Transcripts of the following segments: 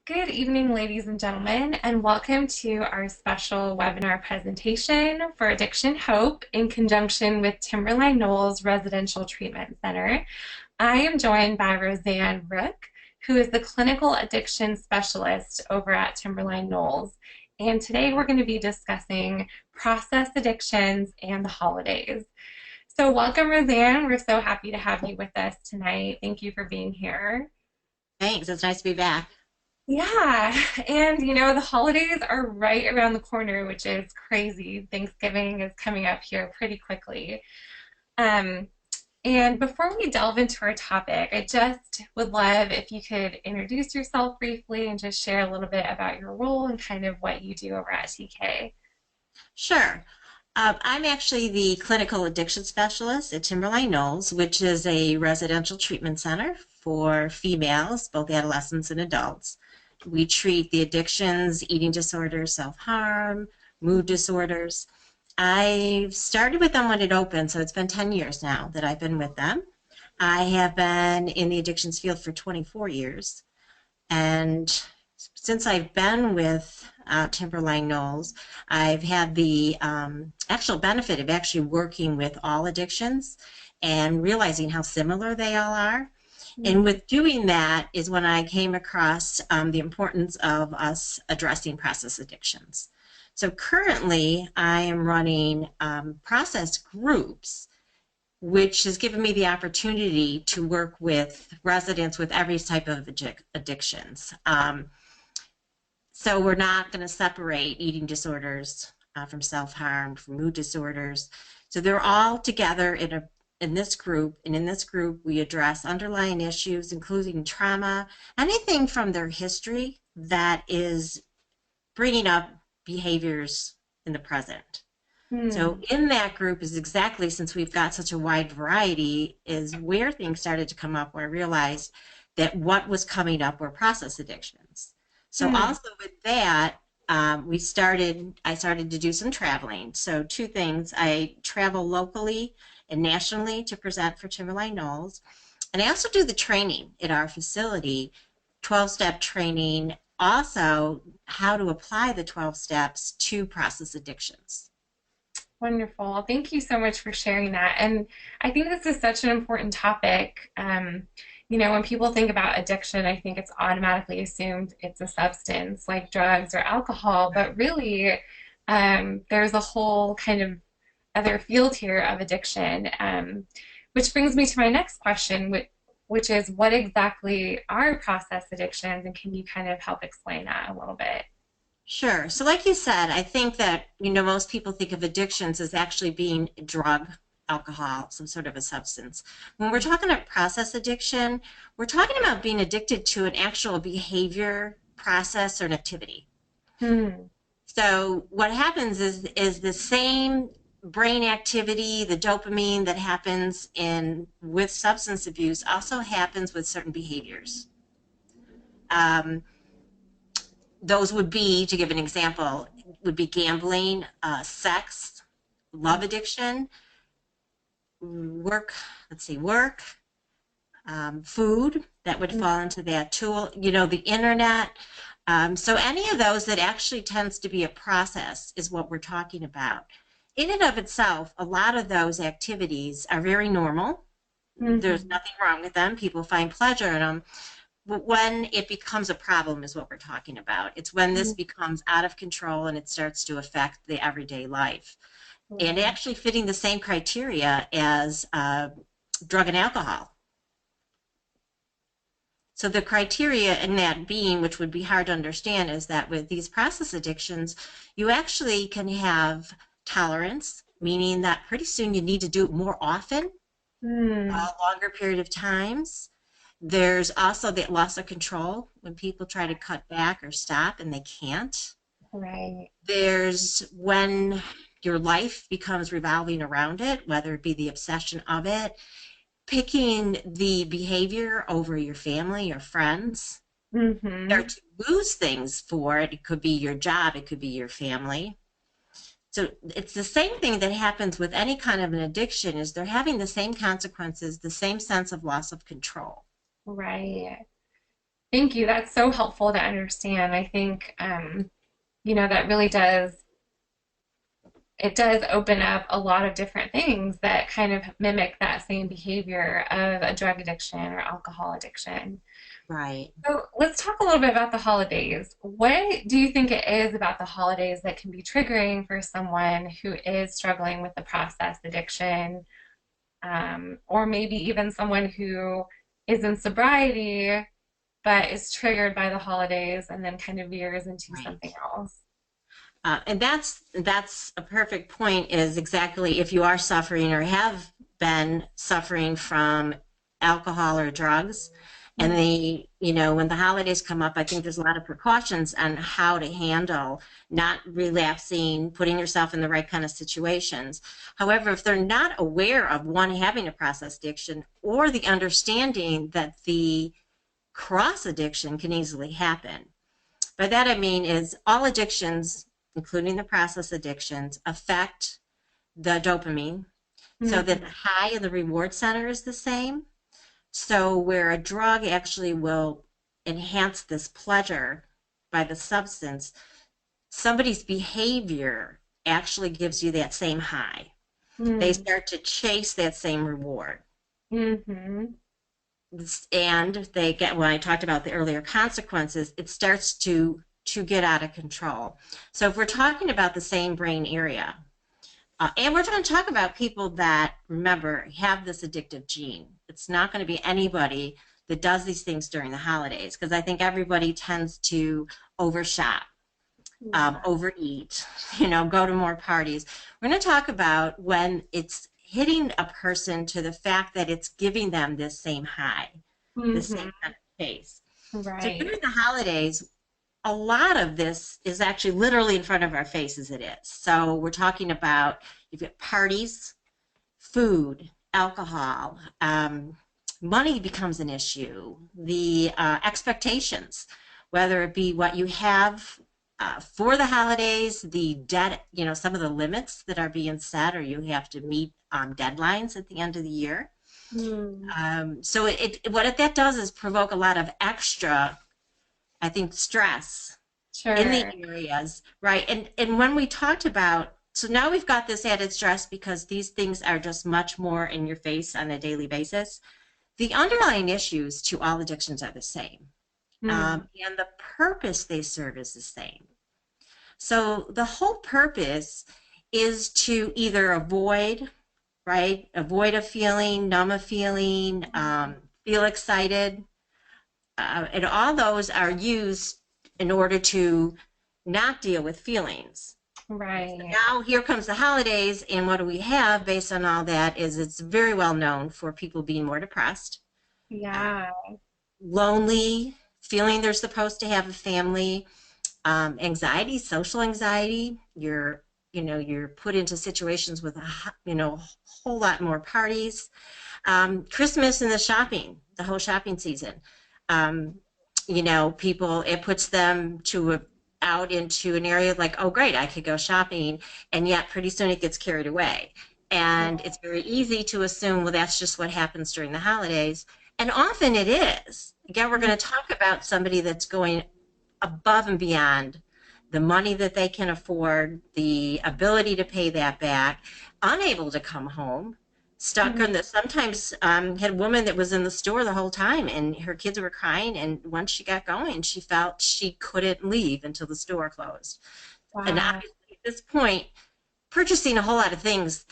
Good evening, ladies and gentlemen, and welcome to our special webinar presentation for Addiction Hope in conjunction with Timberline Knolls Residential Treatment Center. I am joined by Roseann Rook, who is the clinical addiction specialist over at Timberline Knolls. And today we're going to be discussing process addictions and the holidays. So welcome, Roseann. We're so happy to have you with us tonight. Thank you for being here. Thanks. It's nice to be back. Yeah, and the holidays are right around the corner, which is crazy. Thanksgiving is coming up here pretty quickly. Um, and before we delve into our topic, I just would love if you could introduce yourself briefly and just share a little bit about your role and kind of what you do over at TK. Sure. I'm actually the clinical addiction specialist at Timberline Knolls, which is a residential treatment center for females, both adolescents and adults. We treat the addictions, eating disorders, self-harm, mood disorders. I started with them when it opened, so it's been 10 years now that I've been with them. I have been in the addictions field for 24 years. And since I've been with Timberline Knolls, I've had the actual benefit of actually working with all addictions and realizing how similar they all are. And with doing that is when I came across the importance of us addressing process addictions. So currently I am running process groups, which has given me the opportunity to work with residents with every type of addictions. So we're not going to separate eating disorders from self-harm, from mood disorders. So they're all together in this group, and in this group we address underlying issues, including trauma, anything from their history that is bringing up behaviors in the present. So in that group is exactly, since we've got such a wide variety, is where things started to come up, where I realized that what was coming up were process addictions. So also with that, I started to do some traveling. So two things: I travel locally and nationally to present for Timberline Knolls, and I also do the training at our facility, 12-step training, also how to apply the 12 steps to process addictions. Wonderful. Thank you so much for sharing that. And I think this is such an important topic. When people think about addiction, I think it's automatically assumed it's a substance like drugs or alcohol, but really, there's a whole kind of other field here of addiction, which brings me to my next question, which is what exactly are process addictions, and can you kind of help explain that a little bit? Sure. So like you said, I think that, most people think of addictions as actually being drug, alcohol, some sort of a substance. When we're talking about process addiction, we're talking about being addicted to an actual behavior, process, or an activity. Hmm. So what happens is the same brain activity, the dopamine that happens with substance abuse also happens with certain behaviors. Those would be, to give an example, would be gambling, sex, love addiction, work, food, that would fall into that tool, the internet. So any of those that actually tends to be a process is what we're talking about. In and of itself, a lot of those activities are very normal. There's nothing wrong with them. People find pleasure in them. But when it becomes a problem is what we're talking about. It's when this becomes out of control and it starts to affect the everyday life. And actually fitting the same criteria as drug and alcohol. So the criteria in that being, which would be hard to understand, is that with these process addictions, you actually can have tolerance, meaning that pretty soon you need to do it more often, a longer period of times. There's also the loss of control when people try to cut back or stop and they can't. Right. There's when your life becomes revolving around it, whether it be the obsession of it, picking the behavior over your family or friends, or to lose things for it. It could be your job, it could be your family. So it's the same thing that happens with any kind of an addiction, is they're having the same consequences, the same sense of loss of control. Right. Thank you. That's so helpful to understand. I think, that really it does open up a lot of different things that kind of mimic that same behavior of a drug addiction or alcohol addiction. Right. So let's talk a little bit about the holidays. What do you think it is about the holidays that can be triggering for someone who is struggling with the process addiction, or maybe even someone who is in sobriety but is triggered by the holidays and then kind of veers into something Right. else? And that's a perfect point, is exactly if you are suffering or have been suffering from alcohol or drugs, and Mm, when the holidays come up, I think there's a lot of precautions on how to handle not relapsing, putting yourself in the right kind of situations. However, if they're not aware of one having a process addiction or the understanding that the cross addiction can easily happen. By that I mean is all addictions, including the process addictions, affect the dopamine so that the mhm, high in the reward center is the same. So where a drug actually will enhance this pleasure by the substance, somebody's behavior actually gives you that same high. They mm, start to chase that same reward. mhm, And they get, when I talked about the earlier consequences, it starts to get out of control. So if we're talking about the same brain area, and we're going to talk about people that, remember, have this addictive gene. It's not going to be anybody that does these things during the holidays, because I think everybody tends to overshop, yeah, overeat, go to more parties. We're going to talk about when it's hitting a person to the fact that it's giving them this same high, the same mhm, kind of pace. So right, during the holidays, a lot of this is actually literally in front of our faces. It is. So we're talking about, you've got parties, food, alcohol, money becomes an issue, the expectations, whether it be what you have for the holidays, the debt, some of the limits that are being set, or you have to meet deadlines at the end of the year. mm, So that does is provoke a lot of extra, I think, stress in the sure, areas, right? And when we talked about, so now we've got this added stress because these things are just much more in your face on a daily basis. The underlying issues to all addictions are the same, mm, and the purpose they serve is the same. So the whole purpose is to either avoid, right? Avoid a feeling, numb a feeling, feel excited, and all those are used in order to not deal with feelings. So right, now here comes the holidays, and what do we have based on all that is it's very well known for people being more depressed, uh, yeah, lonely, feeling they're supposed to have a family, anxiety, social anxiety. You're put into situations with a whole lot more parties, Christmas and the whole shopping season. Um, People, it puts them out into an area like, oh, great, I could go shopping. And yet pretty soon it gets carried away. And it's very easy to assume, well, that's just what happens during the holidays. And often it is. Again, we're mm, going to talk about somebody that's going above and beyond the money that they can afford, the ability to pay that back, unable to come home, stuck mm, in the, sometimes had a woman that was in the store the whole time and her kids were crying, and once she got going, she felt she couldn't leave until the store closed. And wow, obviously at this point, purchasing a whole lot of things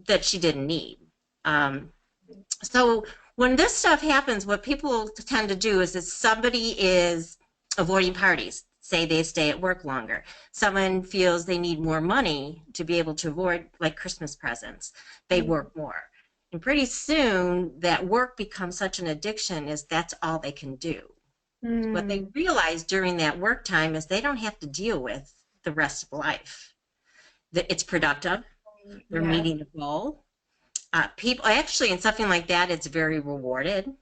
that she didn't need. Um, so when this stuff happens, what people tend to do is that somebody is avoiding parties. Say they stay at work longer. Someone feels they need more money to be able to avoid, like Christmas presents. They mm, work more. And pretty soon that work becomes such an addiction is that's all they can do. What they mm, realize during that work time is they don't have to deal with the rest of life. That it's productive. They're yes, meeting a goal. People actually, in something like that, it's very rewarded.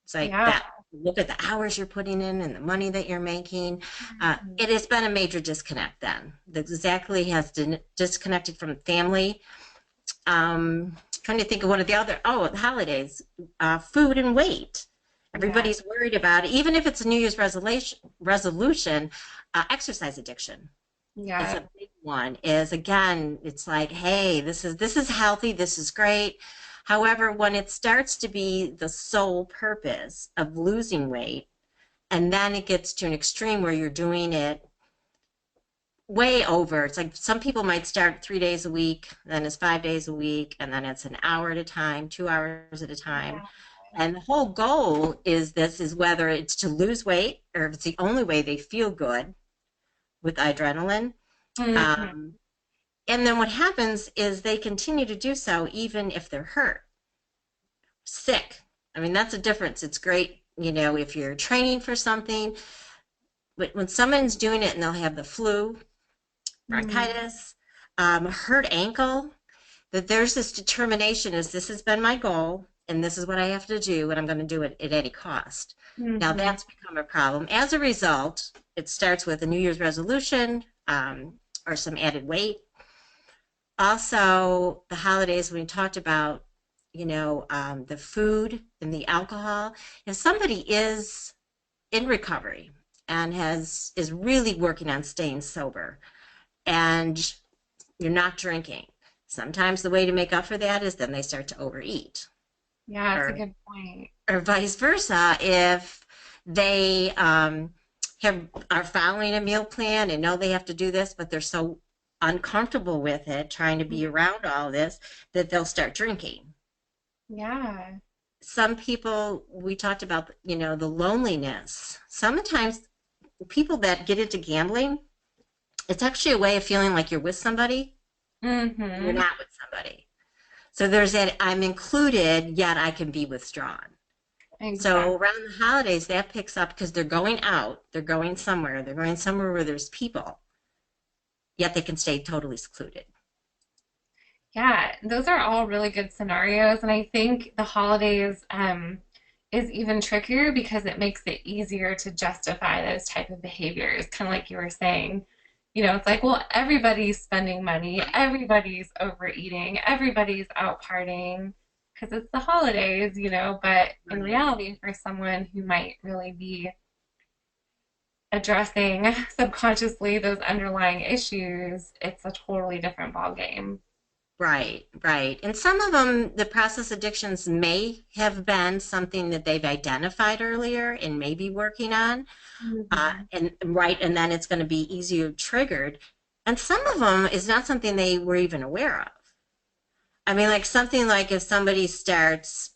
It's like yeah, that. Look at the hours you're putting in and the money that you're making. mhm, It has been a major disconnect then. That exactly has disconnected from family. Trying to think of one of the other, the holidays, food and weight. Yeah. Everybody's worried about it, even if it's a New Year's resolution, exercise addiction is Yeah. a big one. Is again, it's like, hey, this is healthy, this is great. However, when it starts to be the sole purpose of losing weight, and then it gets to an extreme where you're doing it way over. It's like some people might start 3 days a week, then it's 5 days a week, and then it's an hour at a time, 2 hours at a time. Yeah. And the whole goal is whether it's to lose weight or if it's the only way they feel good with adrenaline. Hmm. Um, and then what happens is they continue to do so even if they're hurt, sick. I mean, that's a difference. It's great, if you're training for something, but when someone's doing it and they'll have the flu, Mm. bronchitis, hurt ankle, that there's this determination is this has been my goal and this is what I have to do and I'm going to do it at any cost. Now Hmm. that's become a problem. As a result, it starts with a New Year's resolution or some added weight. Also, the holidays when we talked about, the food and the alcohol. If somebody is in recovery and is really working on staying sober, and you're not drinking. Sometimes the way to make up for that is then they start to overeat, Yeah, that's a or good point. vice versa. If they are following a meal plan and know they have to do this, but they're so uncomfortable with it, trying to be around all this, that they'll start drinking. Yeah. Some people, we talked about, the loneliness. Sometimes people that get into gambling, it's actually a way of feeling like you're with somebody. You're Hmm. not with somebody. So there's that I'm included, yet I can be withdrawn. So Exactly. around the holidays, that picks up because they're going out, they're going somewhere where there's people, yet they can stay totally secluded. Yeah, those are all really good scenarios. And I think the holidays is even trickier because it makes it easier to justify those type of behaviors. Kind of like you were saying, it's like, well, everybody's spending money, everybody's overeating, everybody's out partying because it's the holidays, but in Right. reality, for someone who might really be addressing subconsciously those underlying issues, it's a totally different ballgame. Right, right. And some of them, the process addictions may have been something that they've identified earlier and may be working on. Hmm. And then it's going to be easier triggered. And some of them is not something they were even aware of. I mean, like something like if somebody starts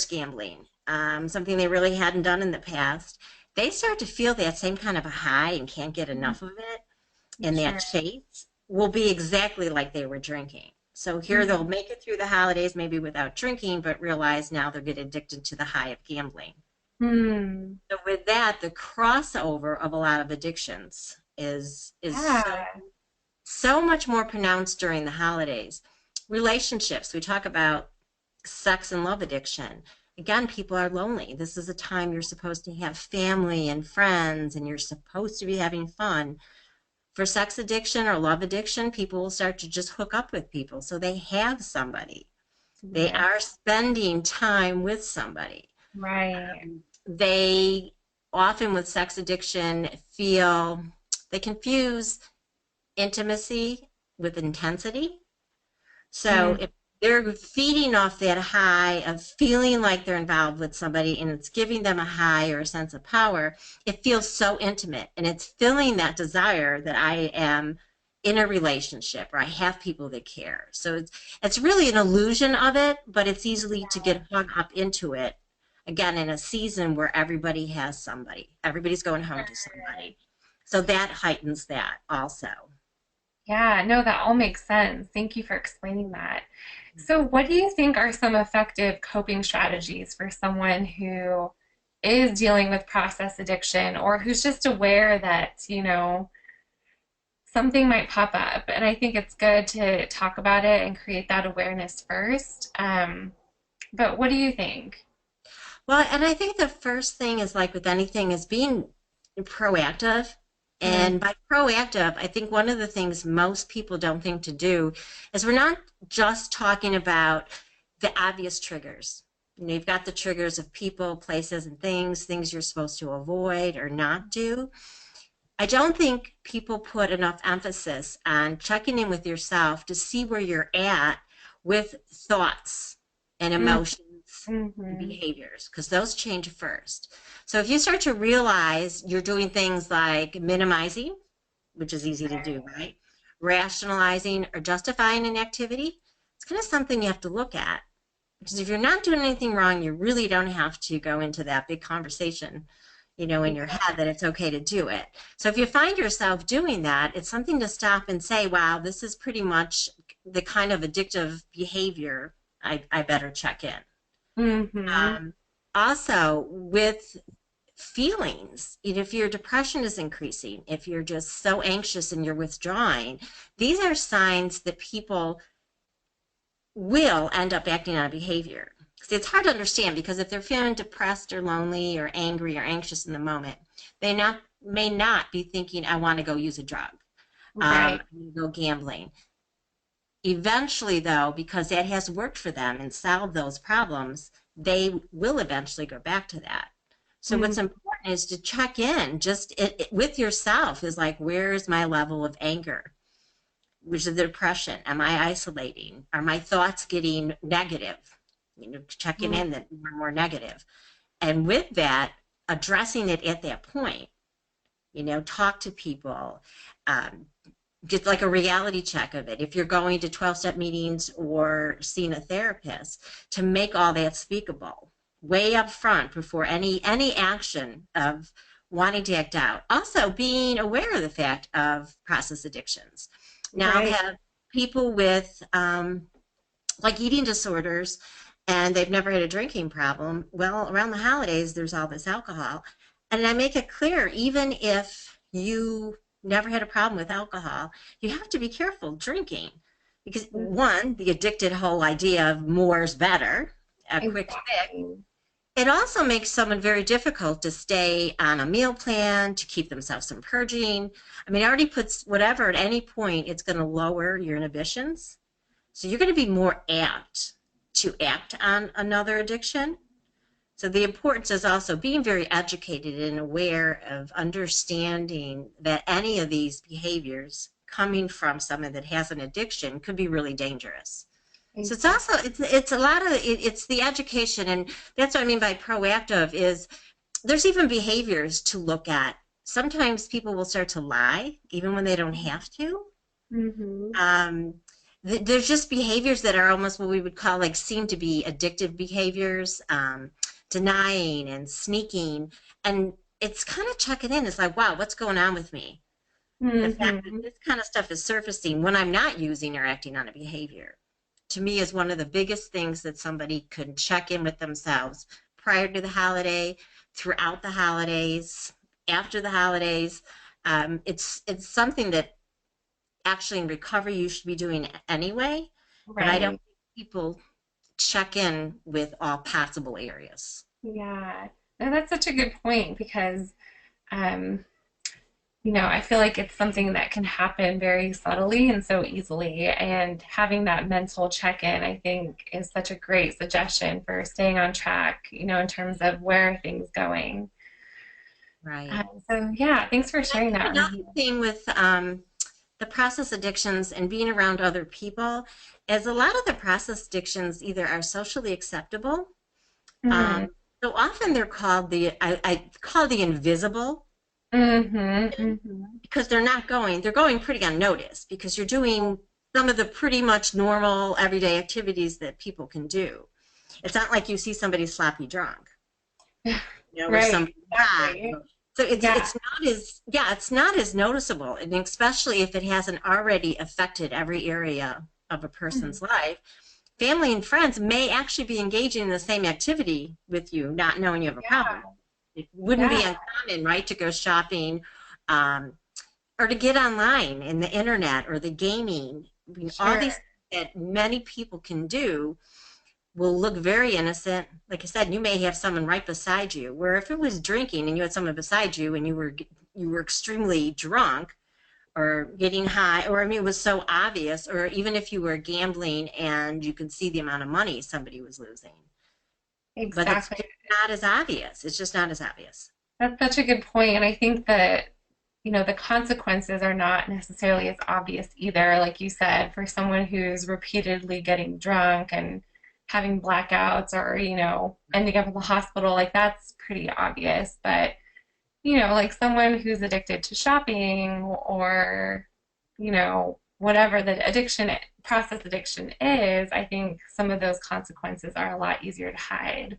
gambling, something they really hadn't done in the past, they start to feel that same kind of a high and can't get enough of it. And that Sure. chase will be exactly like they were drinking. So here they'll Mhm. make it through the holidays maybe without drinking, but realize now they're getting addicted to the high of gambling. Hmm. So with that, the crossover of a lot of addictions is so Yeah. so much more pronounced during the holidays. Relationships, we talk about sex and love addiction. Again, people are lonely. This is a time you're supposed to have family and friends and you're supposed to be having fun. For sex addiction or love addiction, people will start to just hook up with people. So they have somebody. They Yes. are spending time with somebody. Right. They often, with sex addiction, feel they confuse intimacy with intensity. So Mm. if they're feeding off that high of feeling like they're involved with somebody and it's giving them a high or a sense of power, it feels so intimate and it's filling that desire that I am in a relationship or I have people that care. So it's really an illusion of it, but it's easily to get hung up into it. Again, in a season where everybody has somebody, everybody's going home to somebody. So that heightens that also. Yeah, no, that all makes sense. Thank you for explaining that. So, what do you think are some effective coping strategies for someone who is dealing with process addiction or who's just aware that, something might pop up? And I think it's good to talk about it and create that awareness first. But what do you think? Well, and I think the first thing is like with anything is being proactive. Mm, And by proactive, I think one of the things most people don't think to do is we're not just talking about the obvious triggers. You know, you've got the triggers of people, places, and things you're supposed to avoid or not do. I don't think people put enough emphasis on checking in with yourself to see where you're at with thoughts and emotions and Mm-hmm. behaviors, because those change first. So if you start to realize you're doing things like minimizing, which is easy to do, right? Rationalizing or justifying an activity, it's kind of something you have to look at. Because if you're not doing anything wrong, you really don't have to go into that big conversation, you know, in your head that it's okay to do it. So if you find yourself doing that, it's something to stop and say, wow, this is pretty much the kind of addictive behavior I better check in. Mm-hmm. Um, Also, with feelings, you know, if your depression is increasing, if you're just so anxious and you're withdrawing, these are signs that people will end up acting on a behavior. See, it's hard to understand because if they're feeling depressed or lonely or angry or anxious in the moment, they may not be thinking, I want to go use a drug, Right. go gambling. Eventually, though, because that has worked for them and solved those problems, they will eventually go back to that. So what's Mm-hmm. important is to check in just with yourself is like, where's my level of anger? Which is the depression? Am I isolating? Are my thoughts getting negative? You know, checking in that more and more negative. And with that, addressing it at that point, you know, talk to people, um, get like a reality check of it. If you're going to 12-step meetings or seeing a therapist, to make all that speakable way up front before any action of wanting to act out. Also, being aware of the fact of process addictions. Now, I'll Right. have people with like eating disorders and they've never had a drinking problem. Well, around the holidays, there's all this alcohol. And I make it clear, even if you never had a problem with alcohol, you have to be careful drinking. Because one, the addicted whole idea of more is better, a quick fix, Exactly. it also makes someone very difficult to stay on a meal plan, to keep themselves from purging. I mean, it already puts whatever at any point, it's going to lower your inhibitions. So you're going to be more apt to act on another addiction. So the importance is also being very educated and aware of understanding that any of these behaviors coming from someone that has an addiction could be really dangerous. So it's Exactly. also it's a lot of it's the education, and that's what I mean by proactive is there's even behaviors to look at. Sometimes people will start to lie even when they don't have to. Mm-hmm. um, there's just behaviors that are almost what we would call like seem to be addictive behaviors, denying and sneaking, and it's kind of checking in. It's like, wow, what's going on with me? The fact that Mm-hmm. this kind of stuff is surfacing when I'm not using or acting on a behavior, to me, is one of the biggest things that somebody could check in with themselves prior to the holiday, throughout the holidays, after the holidays. It's something that actually in recovery you should be doing anyway, but I don't Right. think people check in with all possible areas. Yeah. No, that's such a good point because um, I feel like it's something that can happen very subtly and so easily. And having that mental check-in, I think, is such a great suggestion for staying on track, in terms of where are things going. Right. So yeah, thanks for I sharing think that with another me. thing with the process addictions and being around other people is a lot of the process addictions either are socially acceptable. Mm-hmm. Um, so often they're called I call the invisible, Mm-hmm. Mm-hmm. because they're going pretty unnoticed because you're doing some of the pretty much normal everyday activities that people can do. It's not like you see somebody sloppy drunk, you know, or Right, somebody high. exactly. So Yeah. it's not as noticeable, and especially if it hasn't already affected every area of a Mhm. person's life. Family and friends may actually be engaging in the same activity with you, not knowing you have a problem. Yeah. It wouldn't be Yeah. uncommon, right, to go shopping, um, or to get online in the internet or the gaming. I mean, all Sure. these things that many people can do will look very innocent. Like I said, you may have someone right beside you, where if it was drinking and you had someone beside you and you were extremely drunk or getting high, or I mean, it was so obvious, or even if you were gambling and you could see the amount of money somebody was losing. but it's Exactly. just not as obvious. It's just not as obvious. That's such a good point. And I think that, the consequences are not necessarily as obvious either. Like you said, for someone who's repeatedly getting drunk and having blackouts or, ending up in the hospital, like that's pretty obvious. But, like someone who's addicted to shopping or, whatever the process addiction is, I think some of those consequences are a lot easier to hide.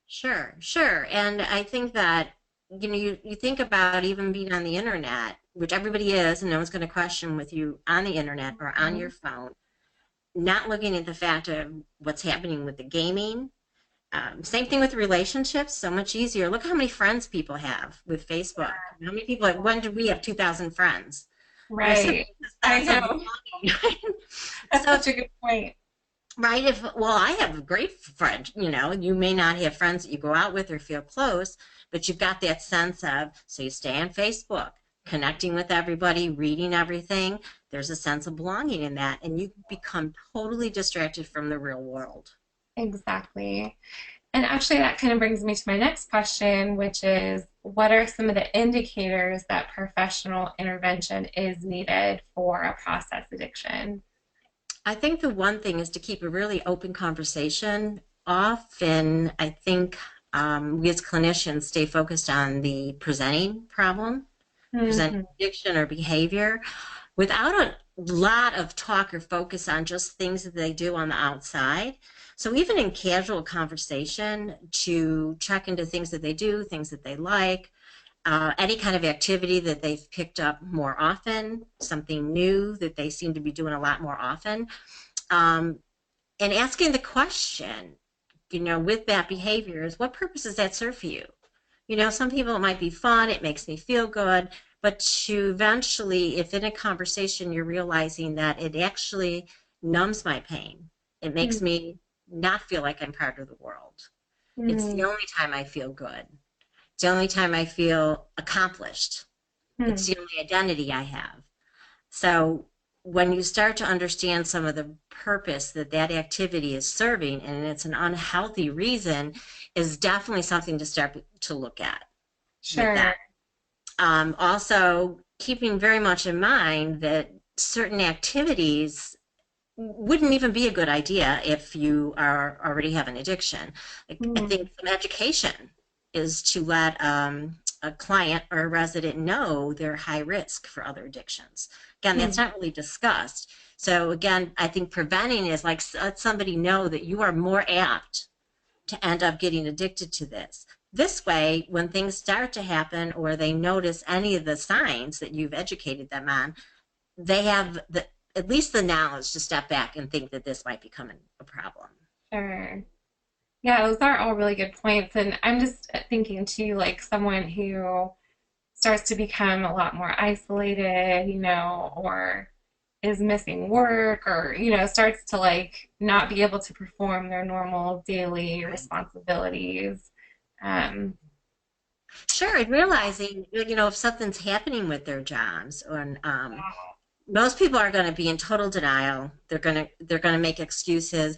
Sure, sure. And I think that, you think about even being on the internet, which everybody is, and no one's going to question with you on the internet or on your Mhm. phone, not looking at the fact of what's happening with the gaming. Same thing with relationships, so much easier. Look how many friends people have with Facebook. How many people, like, when did we have 2,000 friends? There's Right. simply a I sense of know. belonging. That's So such a good point. right, if, well, I have a great friend, you may not have friends that you go out with or feel close, but you've got that sense of, so you stay on Facebook, connecting with everybody, reading everything. There's a sense of belonging in that, and you become totally distracted from the real world. Exactly. And actually, that kind of brings me to my next question, which is what are some of the indicators that professional intervention is needed for a process addiction? I think the one thing is to keep a really open conversation. Often, I think we as clinicians stay focused on the presenting problem, presenting Hmm. addiction or behavior, without a lot of talk or focus on just things that they do on the outside. So even in casual conversation, to check into things that they do, things that they like, any kind of activity that they've picked up more often, something new that they seem to be doing a lot more often, um, and asking the question, with that behavior is what purpose does that serve for you? Some people it might be fun, it makes me feel good, but to eventually, if in a conversation you're realizing that it actually numbs my pain, it makes me not feel like I'm part of the world. It's the Hmm. only time I feel good. It's the only time I feel accomplished. It's Hmm. the only identity I have. So when you start to understand some of the purpose that that activity is serving, and it's an unhealthy reason, is definitely something to start to look at with Sure. that. Also, keeping very much in mind that certain activities wouldn't even be a good idea if you are already have an addiction. Like, I Hmm. think some education is to let a client or a resident know they're high risk for other addictions. Again, that's Hmm. not really discussed. So again, I think preventing is like let somebody know that you are more apt to end up getting addicted to this. This way, when things start to happen or they notice any of the signs that you've educated them on, they have at least the knowledge to step back and think that this might become a problem. Sure. Yeah, those are all really good points. And I'm just thinking too, like someone who starts to become a lot more isolated, or is missing work or, starts to like not be able to perform their normal daily Right. responsibilities. Um, Sure, and realizing, if something's happening with their jobs, or most people are going to be in total denial. They're going to make excuses.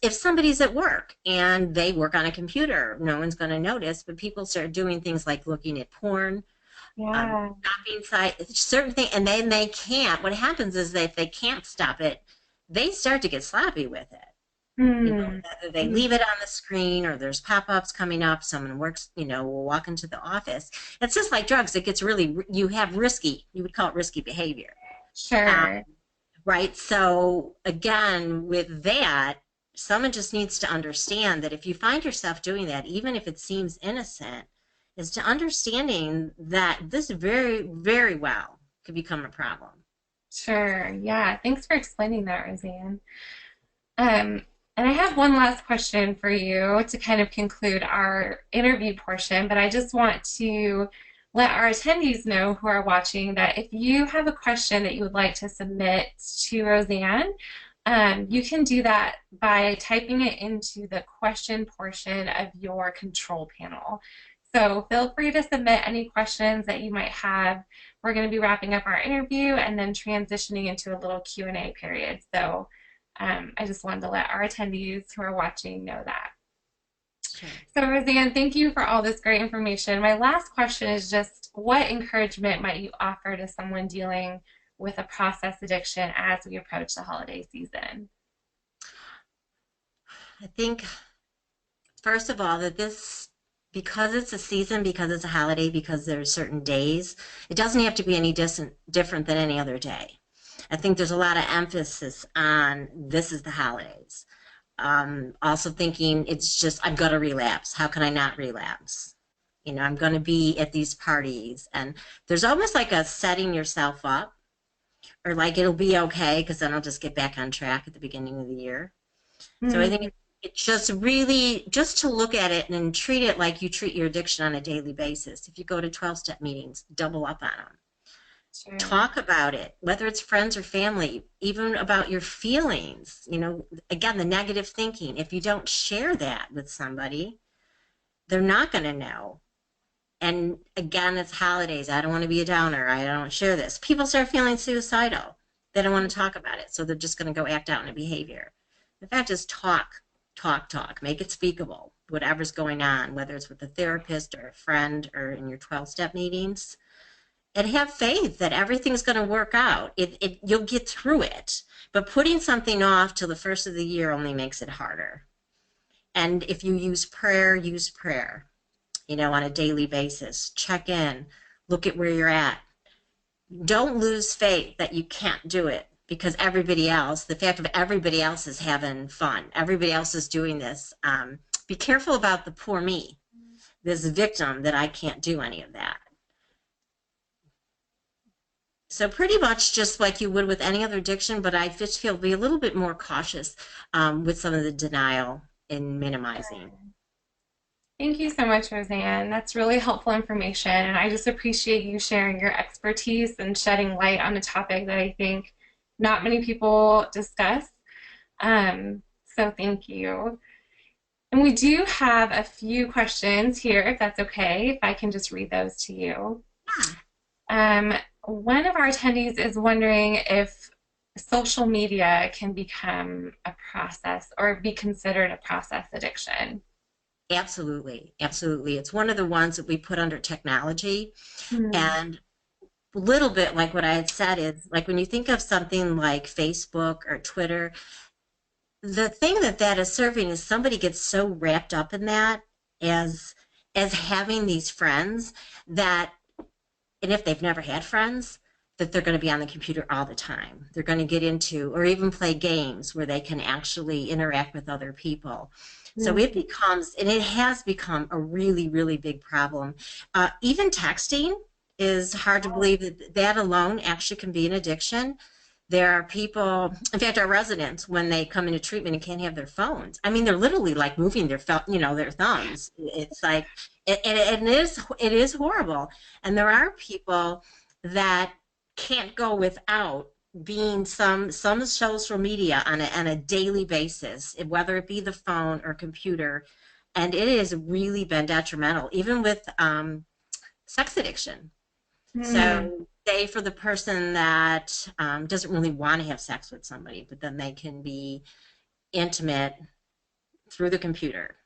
If somebody's at work and they work on a computer, no one's going to notice. But people start doing things like looking at porn, yeah. shopping site, certain things, and then they can't. What happens is that if they can't stop it, they start to get sloppy with it. Hmm. Whether they leave it on the screen or there's pop-ups coming up, someone works, will walk into the office. It's just like drugs. It gets really, you have risky, you would call it risky behavior. Um, Sure. right. So again, with that, someone just needs to understand that if you find yourself doing that, even if it seems innocent, is to understanding that this very, very well could become a problem. Sure. Yeah. Thanks for explaining that, Roseanne. Um, and I have one last question for you to kind of conclude our interview portion, but I just want to let our attendees know who are watching that if you have a question that you would like to submit to Roseanne, you can do that by typing it into the question portion of your control panel. So feel free to submit any questions that you might have. We're going to be wrapping up our interview and then transitioning into a little Q&A period. So I just wanted to let our attendees who are watching know that. Sure. So, Roseann, thank you for all this great information. My last question is just what encouragement might you offer to someone dealing with a process addiction as we approach the holiday season? I think, first of all, that this, because it's a season, because it's a holiday, because there's certain days, it doesn't have to be any different than any other day. I think there's a lot of emphasis on this is the holidays. Also thinking it's just, I'm going to relapse. How can I not relapse? I'm going to be at these parties. And there's almost like a setting yourself up, or like it'll be okay because then I'll just get back on track at the beginning of the year. So I think Mm, it's just really just to look at it and treat it like you treat your addiction on a daily basis. If you go to 12-step meetings, double up on them. sure. Talk about it, whether it's friends or family, even about your feelings. Again, the negative thinking. If you don't share that with somebody, they're not going to know. And again, it's holidays. I don't want to be a downer. I don't share this. People start feeling suicidal. They don't want to talk about it. So they're just going to go act out in a behavior. The fact is talk, talk, talk. Make it speakable, whatever's going on, whether it's with a therapist or a friend or in your 12-step meetings. And have faith that everything's going to work out. You'll get through it. But putting something off till the first of the year only makes it harder. And if you use prayer, on a daily basis. Check in, look at where you're at. Don't lose faith that you can't do it because the fact of everybody else is having fun, everybody else is doing this. Be careful about the poor me, this victim that I can't do any of that. So pretty much just like you would with any other addiction, but I just feel be a little bit more cautious with some of the denial and minimizing. Thank you so much, Roseann. That's really helpful information. And I just appreciate you sharing your expertise and shedding light on a topic that I think not many people discuss. So thank you. And we do have a few questions here, if that's okay, if I can just read those to you. Yeah, Um, One of our attendees is wondering if social media can become a process or be considered a process addiction. absolutely. Absolutely. It's one of the ones that we put under technology. Hmm. And a little bit like what I had said is like when you think of something like Facebook or Twitter, the thing that is serving is somebody gets so wrapped up in that as as having these friends that, and if they've never had friends, that they're going to be on the computer all the time. They're going to get into or even play games where they can actually interact with other people. So it Mhm. becomes, and it has become a really, really big problem. Even texting is hard to believe that that alone actually can be an addiction. There are people, in fact, our residents, when they come into treatment and can't have their phones, I mean, they're literally like moving their thumbs. It's like, and it is horrible. And there are people that can't go without being some social media on a daily basis, whether it be the phone or computer, and it has really been detrimental, even with sex addiction. Hmm. So, say for the person that doesn't really want to have sex with somebody, but then they can be intimate through the computer,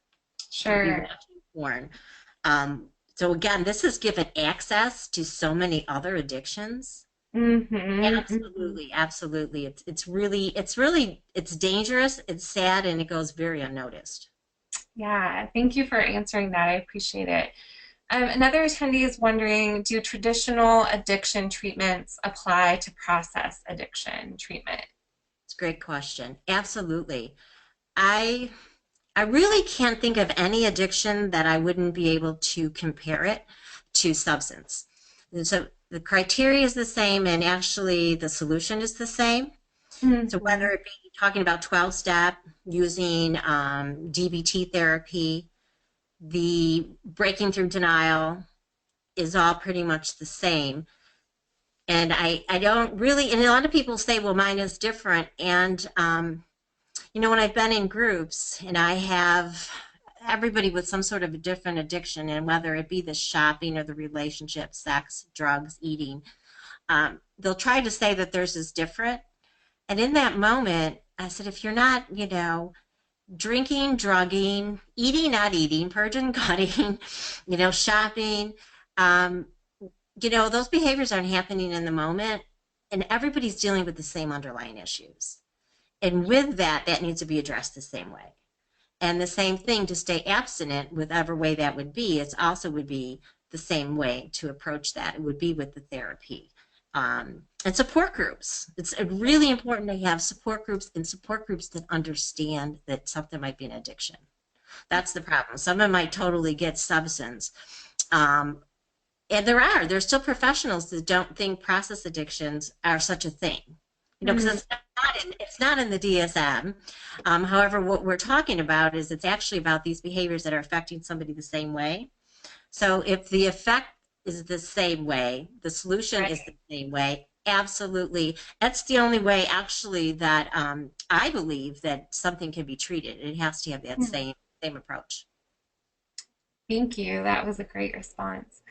could be Sure. watching porn. So again, this has given access to so many other addictions. Hmm. Absolutely, absolutely. It's dangerous, it's sad, and it goes very unnoticed. Yeah, thank you for answering that. I appreciate it. Another attendee is wondering, do traditional addiction treatments apply to process addiction treatment? It's a great question. Absolutely. I I really can't think of any addiction that I wouldn't be able to compare it to substance. And so the criteria is the same, and actually the solution is the same. So Hmm. whether it be talking about 12-step, using DBT therapy, the breaking through denial is all pretty much the same. And I don't really, and a lot of people say, well, mine is different. And when I've been in groups and I have everybody with some sort of a different addiction, and whether it be the shopping or the relationship, sex, drugs, eating, they'll try to say that theirs is different. And in that moment, I said, if you're not, drinking, drugging, eating, not eating, purging, cutting, shopping. Um, those behaviors aren't happening in the moment, and everybody's dealing with the same underlying issues. And with that, that needs to be addressed the same way. And the same thing to stay abstinent, whatever way that would be, it also would be the same way to approach that. It would be with the therapy. And support groups. It's really important to have support groups and support groups that understand that something might be an addiction. That's the problem. Someone might totally get substance. Um, and there's still professionals that don't think process addictions are such a thing, because Mm, it's not in the DSM. However, what we're talking about is it's actually about these behaviors that are affecting somebody the same way. So if the effect is the same way, the solution is right. the same way, absolutely. That's the only way actually that I believe that something can be treated. It has to have that Mm, same approach. thank you. That was a great response.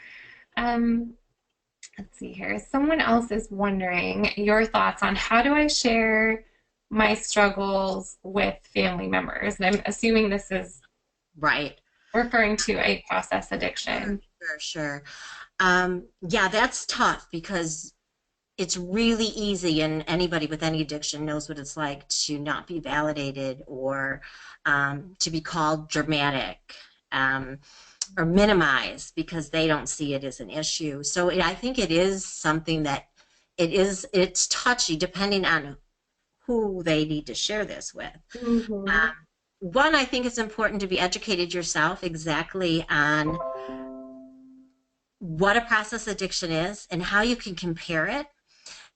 Um, let's see here. Someone else is wondering your thoughts on how do I share my struggles with family members? And I'm assuming this is Right. referring to a process Sure, addiction. sure, sure. Yeah, that's tough because it's really easy, and anybody with any addiction knows what it's like to not be validated or to be called dramatic um, or minimized because they don't see it as an issue. So I think it is something that it's touchy depending on who they need to share this with. Mm-hmm. One, I think it's important to be educated yourself exactly on what a process addiction is and how you can compare it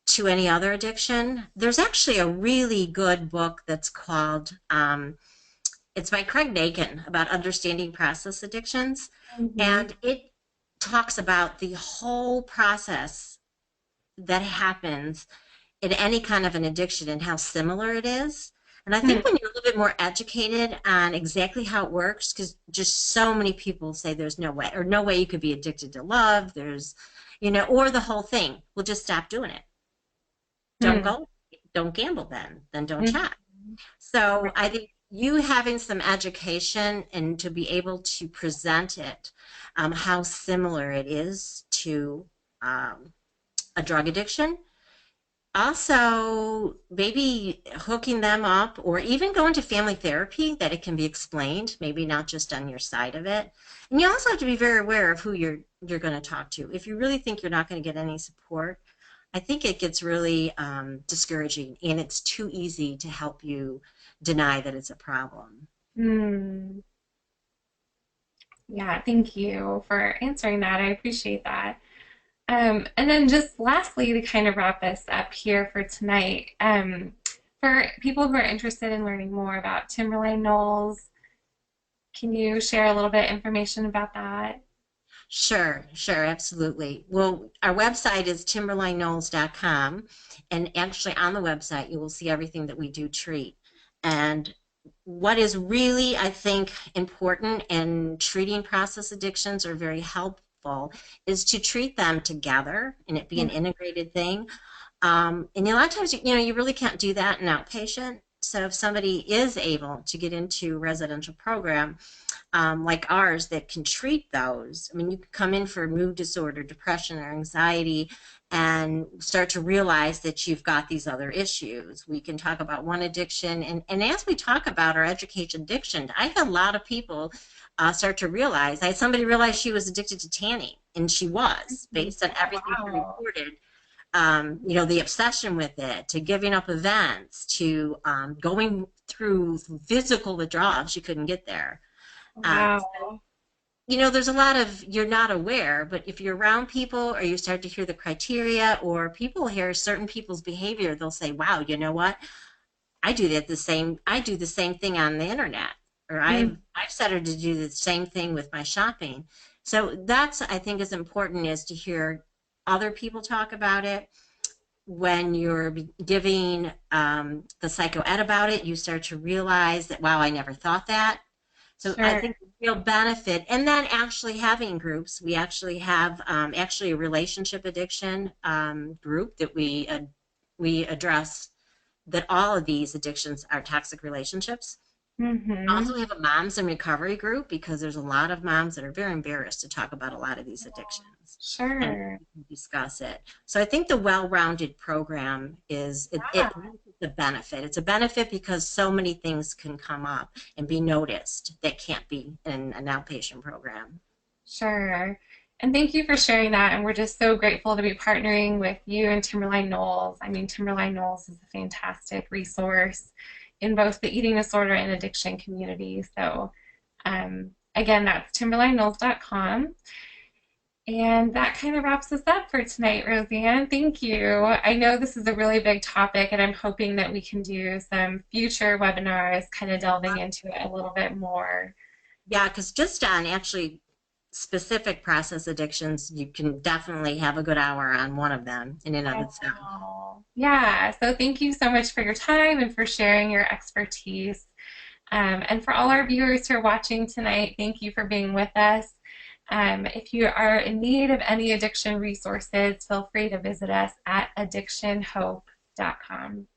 to any other addiction. There's actually a really good book that's called, it's by Craig Nagin about understanding process addictions. Mm-hmm. And it talks about the whole process that happens in any kind of an addiction and how similar it is. And I think when you're a little bit more educated on exactly how it works, because just so many people say there's no way, or no way you could be addicted to love, or the whole thing, we'll just stop doing it. Don't Mm-hmm. go, don't gamble then don't Mm-hmm. chat. So I think you having some education and to be able to present it, how similar it is to um, a drug addiction. Also, maybe hooking them up or even going to family therapy that it can be explained, maybe not just on your side of it. And you also have to be very aware of who you're going to talk to. If you really think you're not going to get any support, I think it gets really discouraging, and it's too easy to help you deny that it's a problem. Mm. Yeah, thank you for answering that. I appreciate that. And then just lastly, to kind of wrap us up here for tonight, for people who are interested in learning more about Timberline Knolls, can you share a little bit information about that? Sure, sure, absolutely. Well, our website is timberlineknolls.com, and actually on the website you will see everything that we do treat. And what is really, I think, important in treating process addictions or very helpful is to treat them together and it be an integrated thing. And a lot of times, you really can't do that in outpatient. So if somebody is able to get into a residential program, like ours that can treat those. I mean, you can come in for mood disorder, depression, or anxiety, and start to realize that you've got these other issues. We can talk about one addiction, and as we talk about our education addiction, I had a lot of people start to realize. I had somebody realize she was addicted to tanning, and she was, based on everything she Wow. reported. The obsession with it, to giving up events, to going through physical withdrawals. She couldn't get there. So, Wow. there's a lot of you're not aware, but if you're around people or you start to hear the criteria or people hear certain people's behavior, they'll say, wow, you know what? I do the same thing on the internet, or Mm, I've started to do the same thing with my shopping. So that's, I think, is important, is to hear other people talk about it. When you're giving the psychoed about it, you start to realize that, wow, I never thought that. So I sure. think the real benefit, and then actually having groups, we actually have actually a relationship addiction group that we address, that all of these addictions are toxic relationships. Mm-hmm. Also, we have a moms in recovery group because there's a lot of moms that are very embarrassed to talk about a lot of these addictions, and Sure. we can discuss it. So I think the well-rounded program is Yeah. it's a benefit. It's a benefit because so many things can come up and be noticed that can't be in an outpatient program. Sure. And thank you for sharing that. And we're just so grateful to be partnering with you and Timberline Knolls. I mean, Timberline Knolls is a fantastic resource in both the eating disorder and addiction community. So, again, that's timberlineknolls.com. And that kind of wraps us up for tonight, Roseann. Thank you. I know this is a really big topic, and I'm hoping that we can do some future webinars kind of delving into it a little bit more. Yeah, because just on actually specific process addictions, you can definitely have a good hour on one of them in and of I itself. know. Yeah, so thank you so much for your time and for sharing your expertise. And for all our viewers who are watching tonight, thank you for being with us. If you are in need of any addiction resources, feel free to visit us at addictionhope.com.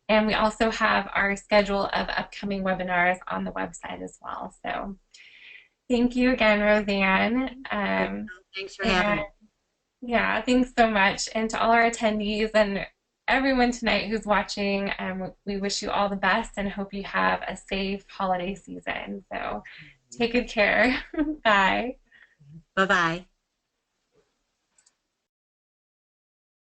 And we also have our schedule of upcoming webinars on the website as well. So thank you again, Roseann. Thanks for having And me. yeah, thanks so much. And to all our attendees and everyone tonight who's watching, we wish you all the best and hope you have a safe holiday season. So take good care. Bye. Bye bye.